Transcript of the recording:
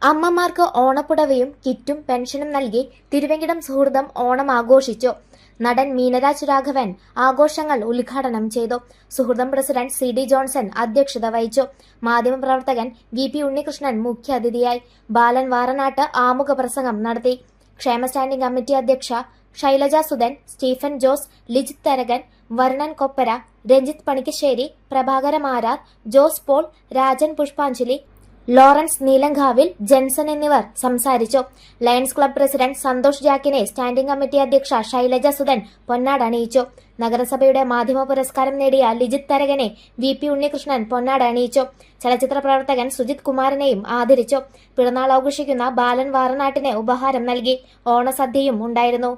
അമ്മമാർക്ക് ഓണപ്പുടവയും കിറ്റും പെൻഷനും നൽകി തിരുവെങ്കിടം സുഹൃതം ഓണം ആഘോഷിച്ചു. നടൻ മീനരാജ് രാഘവൻ ആഘോഷങ്ങൾ ഉദ്ഘാടനം ചെയ്തു. സുഹൃതം പ്രസിഡന്റ് സി.ഡി. ജോൺസൺ അധ്യക്ഷത വഹിച്ചു. മാധ്യമപ്രവർത്തകൻ വി.പി. ഉണ്ണികൃഷ്ണൻ മുഖ്യാതിഥിയായി. ബാലൻ വാറനാട്ട് ആമുഖ പ്രസംഗം നടത്തി. ക്ഷേമ സ്റ്റാൻഡിംഗ് കമ്മിറ്റി അധ്യക്ഷ ശൈലജ സുധൻ, സ്റ്റീഫൻ ജോസ്, ലിജിത് തരകൻ, വരുണൻ കൊപ്പര, രഞ്ജിത്ത് പണിക്കശ്ശേരി, പ്രഭാകര മാരാർ, ജോസ് പോൾ, രാജൻ പുഷ്പാഞ്ജലി, ലോറൻസ് നീലങ്കാവിൽ, ജെൻസൺ എന്നിവർ സംസാരിച്ചു. ലയൺസ് ക്ലബ്ബ് പ്രസിഡന്റ് സന്തോഷ് ജാക്കിനെ സ്റ്റാൻഡിംഗ് കമ്മിറ്റി അധ്യക്ഷ ശൈലജ സുധൻ പൊന്നാടണിയിച്ചു. നഗരസഭയുടെ മാധ്യമ പുരസ്കാരം നേടിയ ലിജിത് തരകനെ വി.പി. ഉണ്ണികൃഷ്ണൻ പൊന്നാടണിയിച്ചു. ചലച്ചിത്ര പ്രവർത്തകൻ സുജിത് കുമാറിനെയും ആദരിച്ചു. പിറന്നാൾ ആഘോഷിക്കുന്ന ബാലൻ വാറനാട്ടിന് ഉപഹാരം നൽകി. ഓണസദ്യയും ഉണ്ടായിരുന്നു.